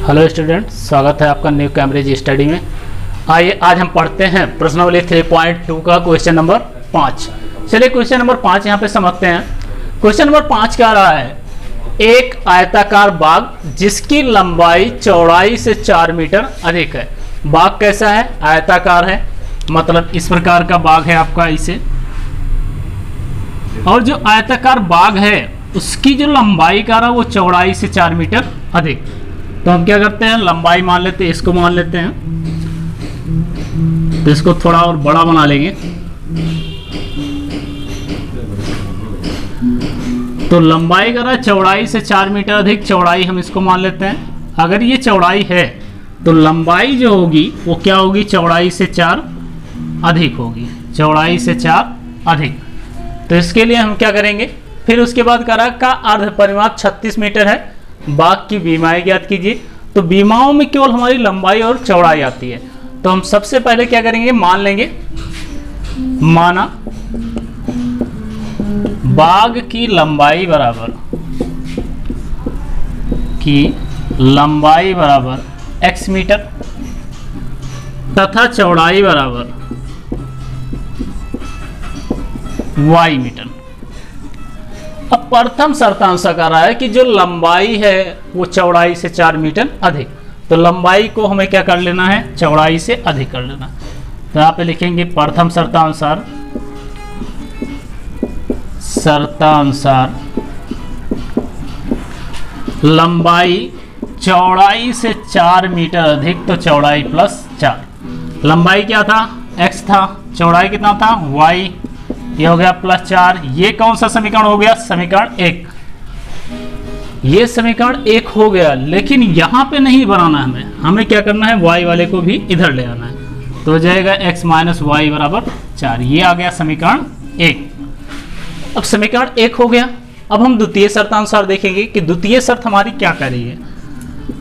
Hello student, स्वागत है आपका न्यू कैम्ब्रिज स्टडी में। आइए आज हम पढ़ते हैं प्रश्नावली 3.2 का क्वेश्चन नंबर 5। चलिए क्वेश्चन नंबर 5 यहाँ पे समझते हैं। क्वेश्चन नंबर 5 क्या रहा है, एक आयताकार बाग जिसकी लंबाई चौड़ाई से 4 मीटर अधिक है। बाग कैसा है, आयताकार है, मतलब इस प्रकार का बाग है आपका इसे, और जो आयताकार बाग है उसकी जो लंबाई का रहा वो चौड़ाई से 4 मीटर अधिक। तो हम क्या करते हैं, लंबाई मान लेते हैं, इसको मान लेते हैं, तो इसको थोड़ा और बड़ा बना लेंगे। तो लंबाई का रहा चौड़ाई से 4 मीटर अधिक, चौड़ाई हम इसको मान लेते हैं। अगर ये चौड़ाई है तो लंबाई जो होगी वो क्या होगी, चौड़ाई से 4 अधिक होगी, चौड़ाई से 4 अधिक। तो इसके लिए हम क्या करेंगे, फिर उसके बाद करा का अर्ध परिमाप 36 मीटर है। बाग की बीमाएं ज्ञात कीजिए। तो बीमाओं में केवल हमारी लंबाई और चौड़ाई आती है। तो हम सबसे पहले क्या करेंगे, मान लेंगे, माना बाग की लंबाई बराबर x मीटर तथा चौड़ाई बराबर y मीटर। अब प्रथम शर्तांश कह रहा है कि जो लंबाई है वो चौड़ाई से 4 मीटर अधिक। तो लंबाई को हमें क्या कर लेना है, चौड़ाई से अधिक कर लेना। तो यहाँ पे लिखेंगे प्रथम शर्तानुसार लंबाई चौड़ाई से 4 मीटर अधिक, तो चौड़ाई प्लस 4। लंबाई क्या था, x था, चौड़ाई कितना था, y, ये हो गया प्लस 4। ये कौन सा समीकरण हो गया, समीकरण 1। ये समीकरण 1 हो गया, लेकिन यहां पे नहीं बनाना हमें क्या करना है, y वाले को भी इधर ले आना है। तो हो जाएगा x माइनस वाई बराबर 4। ये आ गया समीकरण 1। अब समीकरण 1 हो गया। अब हम द्वितीय शर्तानुसार देखेंगे कि द्वितीय शर्त हमारी क्या कर रही है।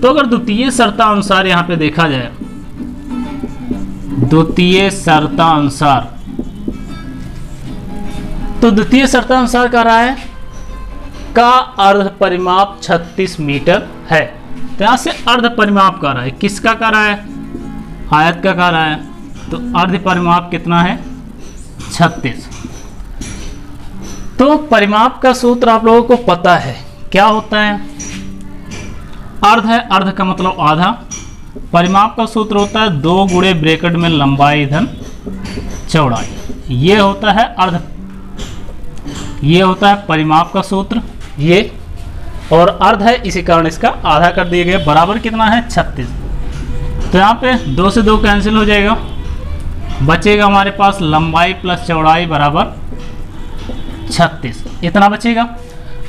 तो अगर द्वितीय शर्तानुसार यहां पे देखा जाए, द्वितीय शर्तानुसार, तो द्वितीय शर्तानुसार कह रहा है का अर्ध परिमाप 36 मीटर है। तो यहां से अर्ध परिमाप कह रहा है, किसका कह रहा है, आयत का कह रहा है। तो अर्ध परिमाप कितना है, 36। तो परिमाप का सूत्र आप लोगों को पता है, क्या होता है, अर्ध है, अर्ध का मतलब आधा। परिमाप का सूत्र होता है 2 गुणे ब्रैकेट में लंबाई धन चौड़ाई। ये होता है अर्ध, ये होता है परिमाप का सूत्र, ये, और अर्ध है, इसी कारण इसका आधा कर दिया गया। बराबर कितना है, 36। तो यहाँ पे 2 से 2 कैंसिल हो जाएगा, बचेगा हमारे पास लंबाई प्लस चौड़ाई बराबर 36, इतना बचेगा।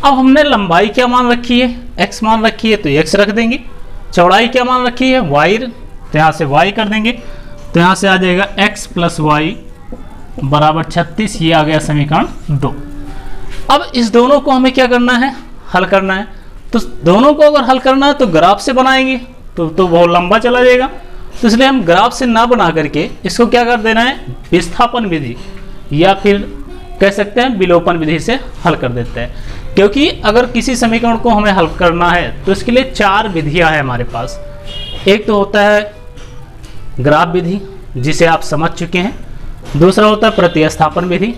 अब हमने लंबाई क्या मान रखी है, x मान रखी है, तो x रख देंगे। चौड़ाई क्या मान रखी है, y, तो यहाँ से y कर देंगे। तो यहाँ से आ जाएगा x प्लस वाई बराबर 36। ये आ गया समीकरण 2। अब इस दोनों को हमें क्या करना है, हल करना है। तो दोनों को अगर हल करना है तो ग्राफ से बनाएंगे, तो बहुत लंबा चला जाएगा। तो इसलिए हम ग्राफ से ना बना करके इसको क्या कर देना है, विस्थापन विधि या फिर कह सकते हैं विलोपन विधि से हल कर देते हैं। क्योंकि अगर किसी समीकरण को हमें हल करना है तो इसके लिए 4 विधियां हैं हमारे पास। एक तो होता है ग्राफ विधि, जिसे आप समझ चुके हैं। दूसरा होता है प्रतिस्थापन विधि,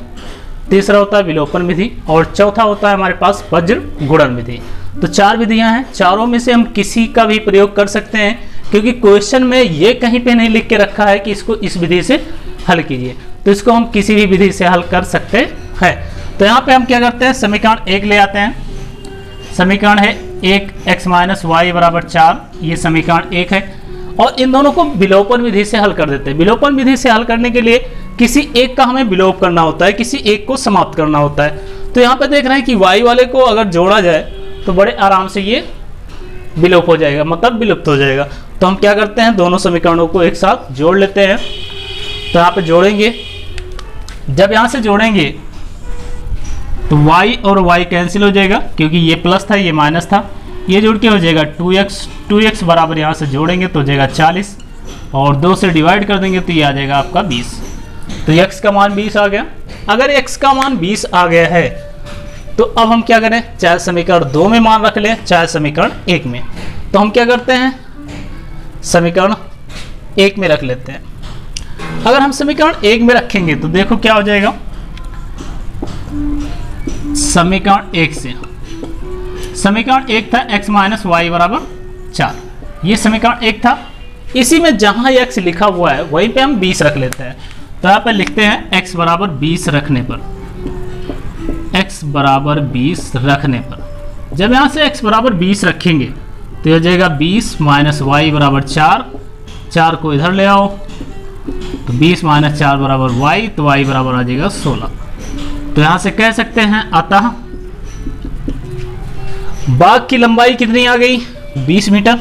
तीसरा होता है विलोपन विधि, और चौथा होता है हमारे पास वज्र गुणन विधि। तो 4 विधियां हैं, चारों में से हम किसी का भी प्रयोग कर सकते हैं, क्योंकि क्वेश्चन में ये कहीं पे नहीं लिख के रखा है कि इसको इस विधि से हल कीजिए। तो इसको हम किसी भी विधि से हल कर सकते हैं। तो यहाँ पे हम क्या करते हैं, समीकरण 1 ले आते हैं। समीकरण है 1 x माइनस वाई बराबर 4, ये समीकरण 1 है। और इन दोनों को विलोपन विधि से हल कर देते हैं। विलोपन विधि से हल करने के लिए किसी एक का हमें विलोप करना होता है, किसी एक को समाप्त करना होता है। तो यहाँ पे देख रहे हैं कि y वाले को अगर जोड़ा जाए तो बड़े आराम से ये विलोप हो जाएगा, मतलब विलुप्त हो जाएगा। तो हम क्या करते हैं, दोनों समीकरणों को एक साथ जोड़ लेते हैं। तो यहाँ पे जोड़ेंगे, जब यहाँ से जोड़ेंगे तो y और y कैंसिल हो जाएगा, क्योंकि ये प्लस था ये माइनस था। ये जोड़ के हो जाएगा 2x बराबर, यहाँ से जोड़ेंगे तो हो जाएगा 40, और 2 से डिवाइड कर देंगे तो ये आ जाएगा आपका 20। तो x का मान 20 आ गया। अगर x का मान 20 आ गया है तो अब हम क्या करें, चाहे समीकरण 2 में मान रख लें चाहे समीकरण 1 में। तो हम क्या करते हैं, समीकरण 1 में रख लेते हैं। अगर हम समीकरण 1 में रखेंगे तो देखो क्या हो जाएगा। समीकरण 1 से समीकरण 1 था x माइनस वाई बराबर 4, ये समीकरण 1 था। इसी में जहां x लिखा हुआ है वहीं पे हम 20 रख लेते हैं। तो यहाँ पे लिखते हैं x बराबर 20 रखने पर, x बराबर 20 रखने पर जब यहाँ से x बराबर 20 रखेंगे तो हो जाएगा 20 माइनस वाई बराबर 4, 4 को इधर ले आओ तो 20 माइनस 4 बराबर y, तो y बराबर आ जाएगा 16। तो यहाँ से कह सकते हैं अतः बाग की लंबाई कितनी आ गई 20 मीटर।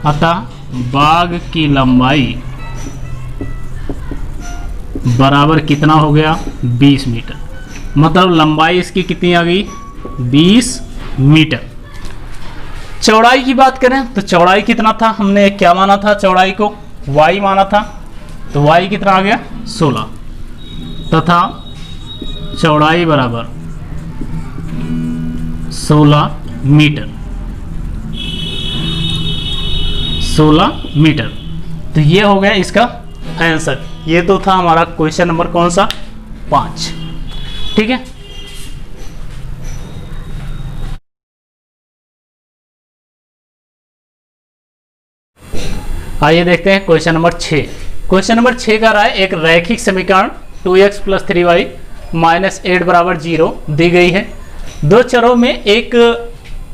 अतः बाग की लंबाई बराबर कितना हो गया 20 मीटर, मतलब लंबाई इसकी कितनी आ गई 20 मीटर। चौड़ाई की बात करें तो चौड़ाई कितना था, हमने क्या माना था चौड़ाई को y माना था, तो y कितना आ गया 16 तथा चौड़ाई बराबर 16 मीटर, 16 मीटर। तो ये हो गया इसका आंसर। ये तो था हमारा क्वेश्चन नंबर कौन सा 5, ठीक है। आइए देखते हैं क्वेश्चन नंबर 6। क्वेश्चन नंबर 6 का रहा है एक रैखिक समीकरण 2x प्लस 3y माइनस 8 बराबर 0 दी गई है। दो चरों में एक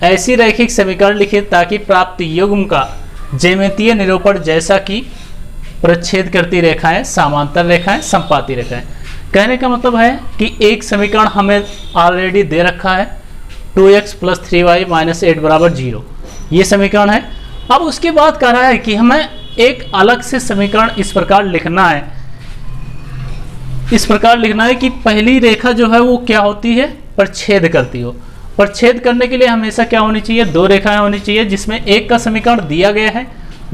ऐसी रैखिक समीकरण लिखिए ताकि प्राप्त युग्म का ज्यामितीय निरूपण जैसा कि प्रच्छेद करती रेखाएं, समांतर रेखाएं, संपाती रेखाएं। कहने का मतलब है कि एक समीकरण हमें ऑलरेडी दे रखा है 2x प्लस 3y माइनस 8 बराबर 0, ये समीकरण है। अब उसके बाद कह रहा है कि हमें एक अलग से समीकरण इस प्रकार लिखना है, इस प्रकार लिखना है कि पहली रेखा जो है वो क्या होती है प्रच्छेद करती हो। प्रच्छेद करने के लिए हमेशा क्या होनी चाहिए, दो रेखाएं होनी चाहिए जिसमें एक का समीकरण दिया गया है,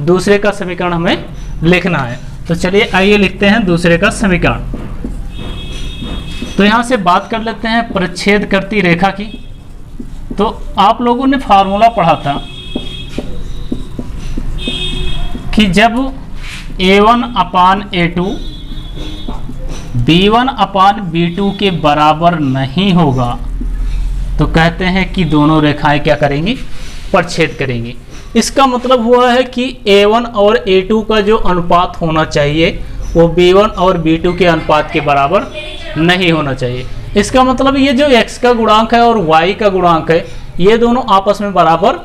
दूसरे का समीकरण हमें लिखना है। तो चलिए आइए लिखते हैं दूसरे का समीकरण। तो यहां से बात कर लेते हैं प्रच्छेद करती रेखा की। तो आप लोगों ने फार्मूला पढ़ा था कि जब a1 अपान a2 b1 अपान b2 के बराबर नहीं होगा तो कहते हैं कि दोनों रेखाएं क्या करेंगी प्रच्छेद करेंगी। इसका मतलब हुआ है कि a1 और a2 का जो अनुपात होना चाहिए वो b1 और b2 के अनुपात के बराबर नहीं होना चाहिए। इसका मतलब ये जो x का गुणांक है और y का गुणांक है ये दोनों आपस में बराबर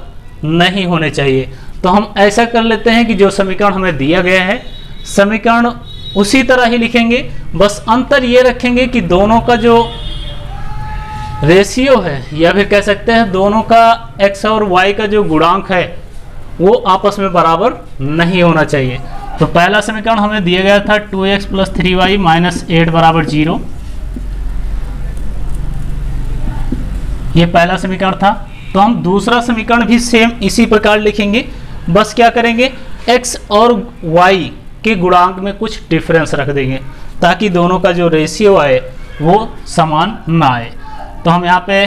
नहीं होने चाहिए। तो हम ऐसा कर लेते हैं कि जो समीकरण हमें दिया गया है समीकरण उसी तरह ही लिखेंगे, बस अंतर ये रखेंगे कि दोनों का जो रेशियो है या फिर कह सकते हैं दोनों का x और y का जो गुणांक है वो आपस में बराबर नहीं होना चाहिए। तो पहला समीकरण हमें दिया गया था 2x प्लस 3y माइनस 8 बराबर 0, ये पहला समीकरण था। तो हम दूसरा समीकरण भी सेम इसी प्रकार लिखेंगे, बस क्या करेंगे x और y के गुणांक में कुछ डिफरेंस रख देंगे ताकि दोनों का जो रेशियो आए वो समान ना आए। तो हम यहाँ पे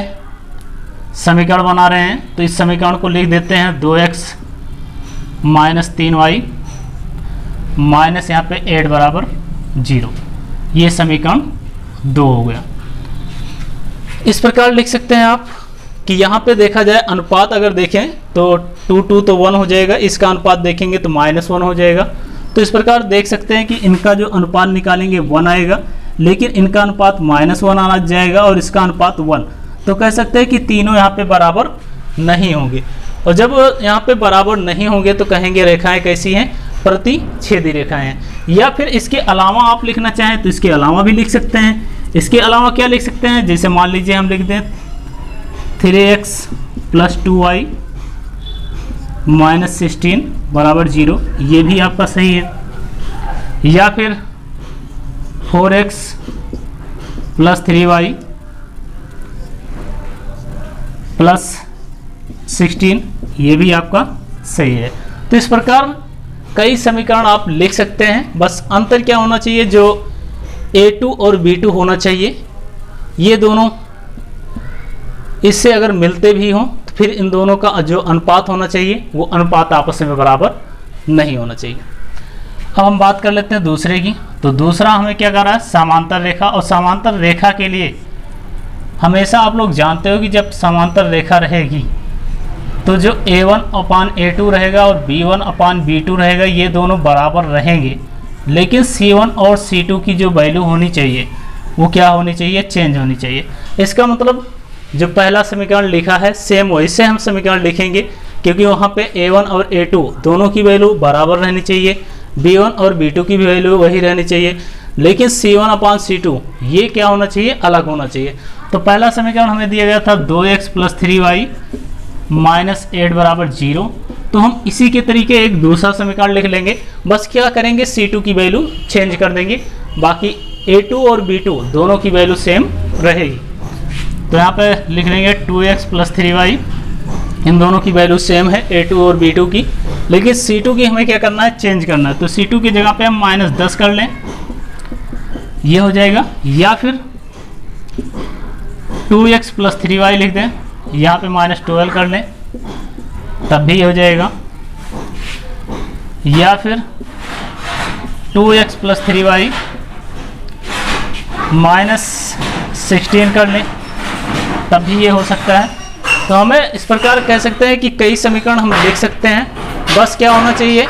समीकरण बना रहे हैं, तो इस समीकरण को लिख देते हैं 2x माइनस 3y माइनस यहाँ पे 8 बराबर 0, ये समीकरण 2 हो गया। इस प्रकार लिख सकते हैं आप कि यहाँ पे देखा जाए अनुपात अगर देखें तो 2 तो 1 हो जाएगा, इसका अनुपात देखेंगे तो -1 हो जाएगा। तो इस प्रकार देख सकते हैं कि इनका जो अनुपात निकालेंगे 1 आएगा, लेकिन इनका अनुपात -1 आ जाएगा और इसका अनुपात 1। तो कह सकते हैं कि तीनों यहाँ पे बराबर नहीं होंगे, और जब यहाँ पे बराबर नहीं होंगे तो कहेंगे रेखाएं कैसी हैं प्रतिच्छेदी रेखाएं हैं। या फिर इसके अलावा आप लिखना चाहें तो इसके अलावा भी लिख सकते हैं। इसके अलावा क्या लिख सकते हैं, जैसे मान लीजिए हम लिख दें 3x प्लस 2y माइनस 16 बराबर 0, ये भी आपका सही है। या फिर 4x प्लस 3y प्लस 16, ये भी आपका सही है। तो इस प्रकार कई समीकरण आप लिख सकते हैं, बस अंतर क्या होना चाहिए, जो a2 और b2 होना चाहिए, ये दोनों इससे अगर मिलते भी हों तो फिर इन दोनों का जो अनुपात होना चाहिए वो अनुपात आपस में बराबर नहीं होना चाहिए। अब हम बात कर लेते हैं दूसरे की। तो दूसरा हमें क्या कर रहा है, समांतर रेखा। और समांतर रेखा के लिए हमेशा आप लोग जानते हो कि जब समांतर रेखा रहेगी तो जो A1/A2 रहेगा और B1/B2 रहेगा, ये दोनों बराबर रहेंगे, लेकिन C1 और C2 की जो वैल्यू होनी चाहिए वो क्या होनी चाहिए, चेंज होनी चाहिए। इसका मतलब जो पहला समीकरण लिखा है सेम वैसे हम समीकरण लिखेंगे, क्योंकि वहाँ पे A1 और A2 दोनों की वैल्यू बराबर रहनी चाहिए, B1 और B2 की भी वैल्यू वही रहनी चाहिए, लेकिन C1/C2 ये क्या होना चाहिए, अलग होना चाहिए। तो पहला समीकरण हमें दिया गया था 2x + 3y - 8 = 0। तो हम इसी के तरीके एक दूसरा समीकरण लिख लेंगे, बस क्या करेंगे C2 की वैल्यू चेंज कर देंगे, बाकी A2 और B2 दोनों की वैल्यू सेम रहेगी। तो यहाँ पे लिख लेंगे 2x + 3y, इन दोनों की वैल्यू सेम है A2 और B2 की, लेकिन C2 की हमें क्या करना है, चेंज करना है। तो C2 की जगह पे हम -10 कर लें, ये हो जाएगा, या फिर 2x + 3y लिख दें, यहाँ पे -12 कर लें, तब भी हो जाएगा, या फिर 2x + 3y -16 कर लें, तब भी ये हो सकता है। तो हमें इस प्रकार कह सकते हैं कि कई समीकरण हम लिख सकते हैं, बस क्या होना चाहिए,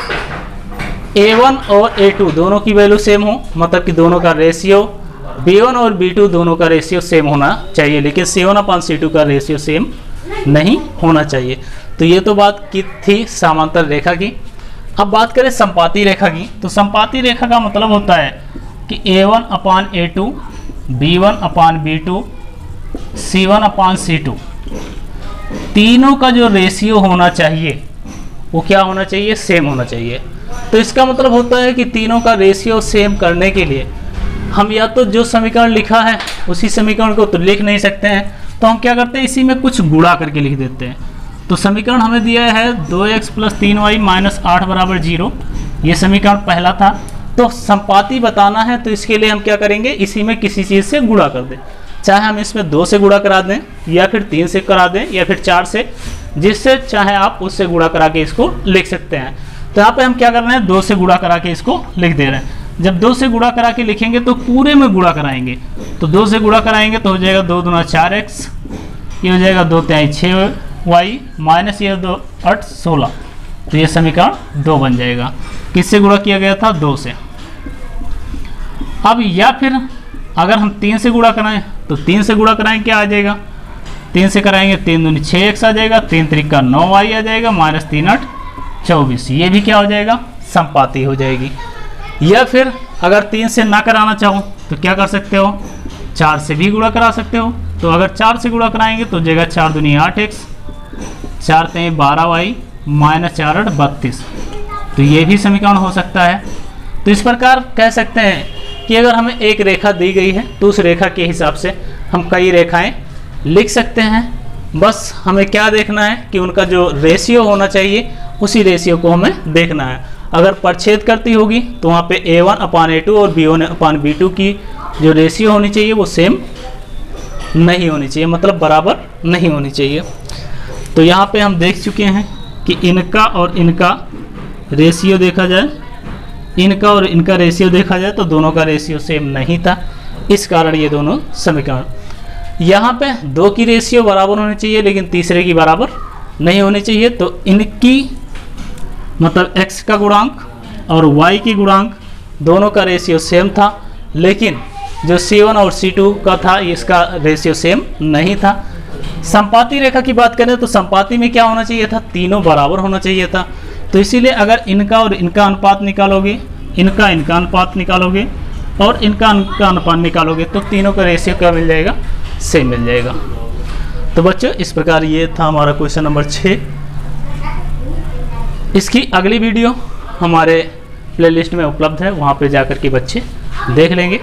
A1 और A2 दोनों की वैल्यू सेम हो, मतलब कि दोनों का रेशियो, B1 और B2 दोनों का रेशियो सेम होना चाहिए, लेकिन C1/C2 का रेशियो सेम नहीं होना चाहिए। तो ये तो बात की थी समांतर रेखा की। अब बात करें संपाती रेखा की। तो संपाती रेखा का मतलब होता है कि A1/A2, B1/B2, C1/C2 तीनों का जो रेशियो होना चाहिए वो क्या होना चाहिए, सेम होना चाहिए। तो इसका मतलब होता है कि तीनों का रेशियो सेम करने के लिए हम या तो जो समीकरण लिखा है उसी समीकरण को तो लिख नहीं सकते हैं, तो हम क्या करते हैं, इसी में कुछ गुणा करके लिख देते हैं। तो समीकरण हमें दिया है 2x + 3y - 8 = 0, ये समीकरण पहला था। तो संपाती बताना है तो इसके लिए हम क्या करेंगे, इसी में किसी चीज़ से गुणा कर दें, चाहे हम इसमें 2 से गुणा करा दें, या फिर 3 से करा दें, या फिर 4 से, जिससे चाहे आप उससे गुणा करा के इसको लिख सकते हैं। तो यहाँ पे हम क्या कर रहे हैं, 2 से गुणा करा के इसको लिख दे रहे हैं। जब 2 से गुणा करा के लिखेंगे तो पूरे में गुणा कराएंगे, तो 2 से गुणा कराएंगे तो हो जाएगा 2 दूना 4x, ये हो जाएगा 2 तिहाई 6y माइनस ये 2 8 16, तो ये समीकरण 2 बन जाएगा। किससे गुणा किया गया था, 2 से। अब या फिर अगर हम 3 से गुणा कराएं तो 3 से गुणा कराएं क्या आ जाएगा, 3 से कराएंगे 3 दूनी 6x आ जाएगा, 3 त्रिका 9y आ जाएगा, -3 8 24, ये भी क्या हो जाएगा, संपाती हो जाएगी। या फिर अगर 3 से ना कराना चाहो तो क्या कर सकते हो, 4 से भी गुणा करा सकते हो। तो अगर 4 से गुणा कराएंगे तो हो जाएगा 4 दूनी 8x, 4 तिहाई 12y -4 8 32, तो ये भी समीकरण हो सकता है। तो इस प्रकार कह सकते हैं कि अगर हमें एक रेखा दी गई है तो उस रेखा के हिसाब से हम कई रेखाएं लिख सकते हैं, बस हमें क्या देखना है कि उनका जो रेशियो होना चाहिए उसी रेशियो को हमें देखना है। अगर परछेद करती होगी तो वहाँ पे A1/A2 और B1/B2 की जो रेशियो होनी चाहिए वो सेम नहीं होनी चाहिए, मतलब बराबर नहीं होनी चाहिए। तो यहाँ पे हम देख चुके हैं कि इनका और इनका रेशियो देखा जाए, इनका और इनका रेशियो देखा जाए तो दोनों का रेशियो सेम नहीं था, इस कारण ये दोनों समीकरण। यहाँ पे 2 की रेशियो बराबर होनी चाहिए लेकिन तीसरे की बराबर नहीं होनी चाहिए। तो इनकी मतलब x का गुणांक और y की गुणांक दोनों का रेशियो सेम था, लेकिन जो C1 और C2 का था इसका रेशियो सेम नहीं था। संपाती रेखा की बात करें तो संपाती में क्या होना चाहिए था, तीनों बराबर होना चाहिए था। तो इसीलिए अगर इनका और इनका अनुपात निकालोगे, इनका अनुपात निकालोगे और इनका अनुपात निकालोगे तो तीनों का रेशियो क्या मिल जाएगा, सेम मिल जाएगा। तो बच्चों इस प्रकार ये था हमारा क्वेश्चन नंबर 6। इसकी अगली वीडियो हमारे प्लेलिस्ट में उपलब्ध है, वहाँ पे जाकर के बच्चे देख लेंगे।